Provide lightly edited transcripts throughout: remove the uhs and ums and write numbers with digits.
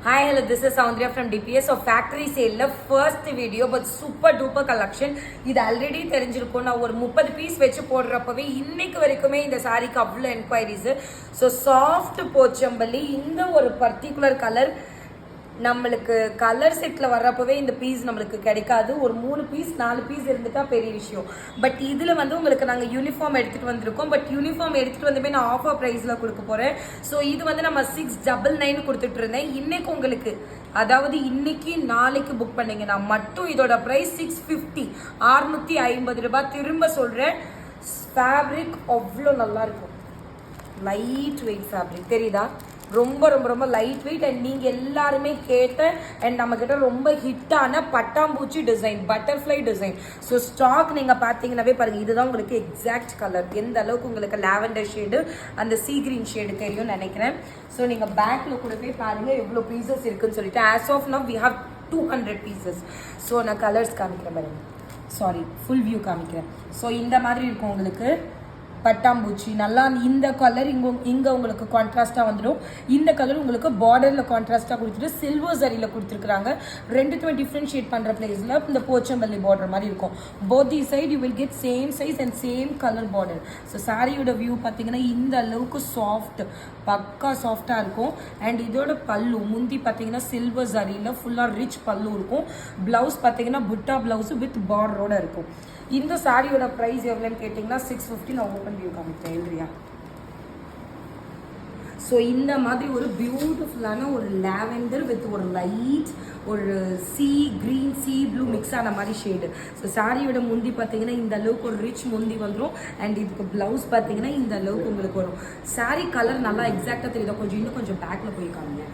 Hi, hello, this is Soundria from DPS. So factory sale first video but super duper collection. இது already தெரிஞ்சிருக்கும். நான் ஒரு 30 piece வச்சு போடுறப்பவே இன்னைக்கு வரைக்குமே இந்த சாரிக்கு அவ்வளோ என்கொயரிஸ். ஸோ சாஃப்ட் போச்சம்பள்ளி இந்த ஒரு பர்டிகுலர் கலர் நம்மளுக்கு கலர் செட்டில் வர்றப்பவே இந்த பீஸ் நம்மளுக்கு கிடைக்காது. ஒரு 3 பீஸ் 4 பீஸ் இருந்துட்டா பெரிய விஷயம். பட் இதில் வந்து உங்களுக்கு நாங்கள் யூனிஃபார்ம் எடுத்துகிட்டு வந்திருக்கோம். பட் யூனிஃபார்ம் எடுத்துகிட்டு வந்துமே நான் ஆஃபர் ப்ரைஸில் கொடுக்க போகிறேன். ஸோ இது வந்து நம்ம 699 கொடுத்துட்டு இருந்தேன். இன்னைக்கு உங்களுக்கு அதாவது இன்னைக்கு நாளைக்கு புக் பண்ணீங்கன்னா மட்டும் இதோட ப்ரைஸ் 650 650 ரூபாய். திரும்ப சொல்கிறேன், ஃபேப்ரிக் அவ்வளோ நல்லா இருக்கும். லைட் வெயிட் ஃபேப்ரிக் தெரியுதா? ரொம்ப ரொம்ப ரொம்ப லைட் வெயிட். அண்ட் நீங்கள் எல்லாருமே கேட்ட அண்ட் நம்மக்கிட்ட ரொம்ப ஹிட்டான பட்டாம்பூச்சி design, butterfly design. So stock நீங்கள் பார்த்தீங்கன்னாவே பாருங்கள், இதுதான் உங்களுக்கு எக்ஸாக்ட் கலர். எந்த அளவுக்கு உங்களுக்கு லாவெண்டர் ஷேடு அந்த சீ கிரீன் ஷேடு தெரியும்னு நினைக்கிறேன். ஸோ நீங்கள் பேக்கில் கூட போய் பாருங்கள் எவ்வளோ பீசஸ் இருக்குன்னு சொல்லிட்டு. As of now we have 200 pieces. So நான் கலர்ஸ் காமிக்கிறேன் பாருங்க, சாரி ஃபுல் வியூ காமிக்கிறேன். ஸோ இந்த மாதிரி இருக்கும் உங்களுக்கு பட்டாம்பூச்சி. நல்லா இந்த கலர் இங்கே உங்களுக்கு கான்ட்ராஸ்டாக வந்துடும். இந்த கலர் உங்களுக்கு பார்டரில் கான்ட்ராஸ்டாக கொடுத்துட்டு சில்வர் சரியில் கொடுத்துருக்குறாங்க. ரெண்டுத்துமே டிஃப்ரென்ஷியேட் பண்ணுற பிளேஸில் இந்த போச்சம்பள்ளி பார்டர் மாதிரி இருக்கும். Both the side you will get same size and same colour border. So சாரியோட வியூ பார்த்தீங்கன்னா இந்த அளவுக்கு சாஃப்ட், பக்கா சாஃப்டாக இருக்கும். அண்ட் இதோட பல்லு முந்தி பார்த்தீங்கன்னா சில்வர் சரியில் ஃபுல்லாக ரிச் பல்லு இருக்கும். ப்ளவுஸ் பார்த்தீங்கன்னா புட்டா ப்ளவுஸு வித் பார்டரோட இருக்கும். இந்த சாரியோட ப்ரைஸ் எவ்வளோன்னு கேட்டிங்கன்னா 650. நான் ஓப்பன் வியூ காமிக்கிறேன் இல்லையா? ஸோ இந்த மாதிரி ஒரு பியூட்டிஃபுல்லான ஒரு லாவெண்டர் வித் ஒரு லைட் ஒரு sea green sea blue mix ஆன மாதிரி ஷேடு. ஸோ சாரியோட முந்தி பார்த்தீங்கன்னா இந்த அளவுக்கு ஒரு ரிச் முந்தி வந்துடும். அண்ட் இதுக்கு ப்ளவுஸ் பார்த்தீங்கன்னா இந்த அளவுக்கு உங்களுக்கு வரும். சாரி கலர் நல்லா எக்ஸாக்டாக தெரியுதா? இன்னும் கொஞ்சம் பேக்கில் போய் காமிங்க.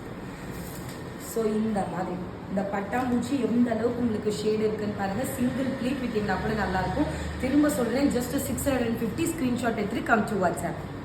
ஸோ இந்த மாதிரி இந்த பட்டாம்பூச்சி எந்த அளவுக்கு உங்களுக்கு ஷேடு இருக்குன்னு பாருங்க. சிங்கிள் பிளேட் விட்டிங்கன்னா கூட நல்லாயிருக்கும். திரும்ப சொல்கிறேன், ஜஸ்ட் 650 ஸ்க்ரீன்ஷாட் எடுத்துட்டு கம் டு வாட்ஸ்அப்.